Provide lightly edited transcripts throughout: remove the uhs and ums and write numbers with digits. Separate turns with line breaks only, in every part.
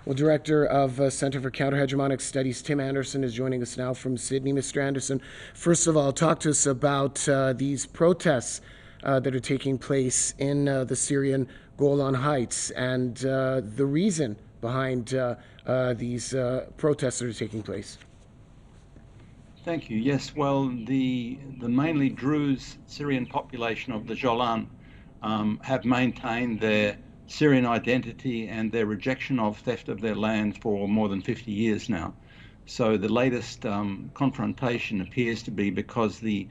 Well, Director of Center for Counter-Hegemonic Studies, Tim Anderson, is joining us now from Sydney. Mr. Anderson, first of all, talk to us about these protests that are taking place in the Syrian Golan Heights and the reason behind these protests that are taking place.
Thank you. Yes, well, the mainly Druze Syrian population of the Jolan have maintained their Syrian identity and their rejection of theft of their land for more than 50 years now. So the latest confrontation appears to be because the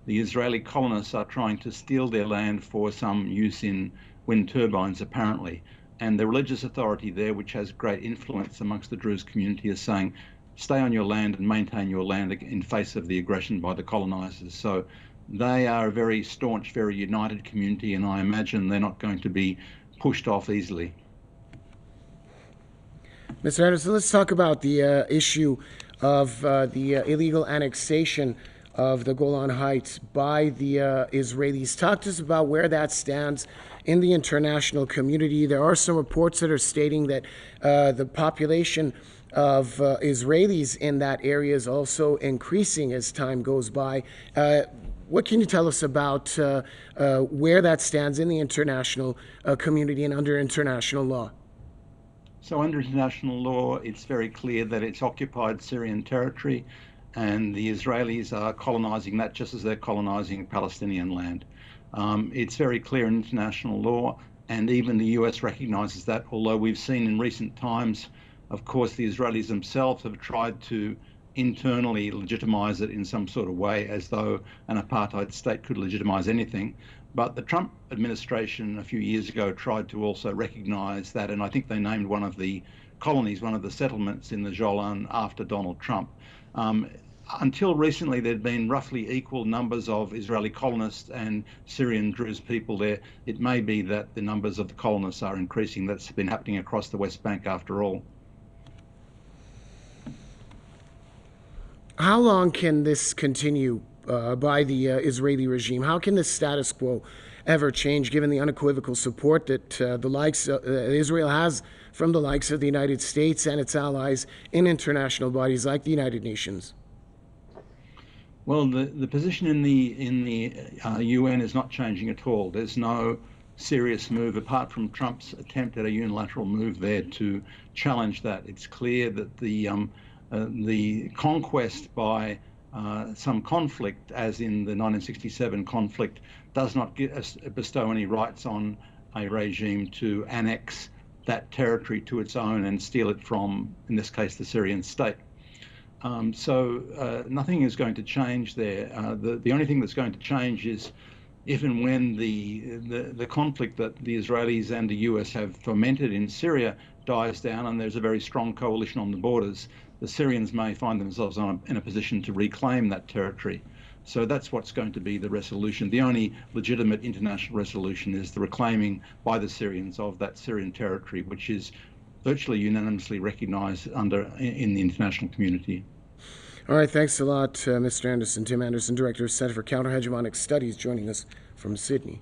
Israeli colonists are trying to steal their land for some use in wind turbines, apparently. And the religious authority there, which has great influence amongst the Druze community, is saying, stay on your land and maintain your land in face of the aggression by the colonizers. So they are a very staunch, very united community, and I imagine they're not going to be pushed off easily.
Mr. Anderson, let's talk about the issue of the illegal annexation of the Golan Heights by the Israelis. Talk to us about where that stands in the international community. There are some reports that are stating that the population of Israelis in that area is also increasing as time goes by. What can you tell us about where that stands in the international community and under international law?
So under international law, it's very clear that it's occupied Syrian territory, and the Israelis are colonizing that just as they're colonizing Palestinian land. It's very clear in international law, and even the US recognizes that, although we've seen in recent times, of course, the Israelis themselves have tried to internally legitimize it in some sort of way, as though an apartheid state could legitimize anything. But the Trump administration a few years ago tried to also recognize that, and I think they named one of the colonies, one of the settlements in the Jolan after Donald Trump. Until recently, there'd been roughly equal numbers of Israeli colonists and Syrian Druze people there. It may be that the numbers of the colonists are increasing. That's been happening across the West Bank after all.
How long can this continue by the Israeli regime? How can this status quo ever change, given the unequivocal support that the likes Israel has from the likes of the United States and its allies in international bodies like the United Nations?
Well, the position in the UN is not changing at all. There's no serious move apart from Trump's attempt at a unilateral move there to challenge that. It's clear that the conquest by some conflict, as in the 1967 conflict, does not bestow any rights on a regime to annex that territory to its own and steal it from, in this case, the Syrian state. So nothing is going to change there. The only thing that's going to change is if and when the conflict that the Israelis and the US have fomented in Syria dies down and there's a very strong coalition on the borders, the Syrians may find themselves in a position to reclaim that territory. So that's what's going to be the resolution. The only legitimate international resolution is the reclaiming by the Syrians of that Syrian territory, which is virtually unanimously recognized in the international community.
All right, thanks a lot, Mr. Anderson. Tim Anderson, Director of Center for Counter-Hegemonic Studies, joining us from Sydney.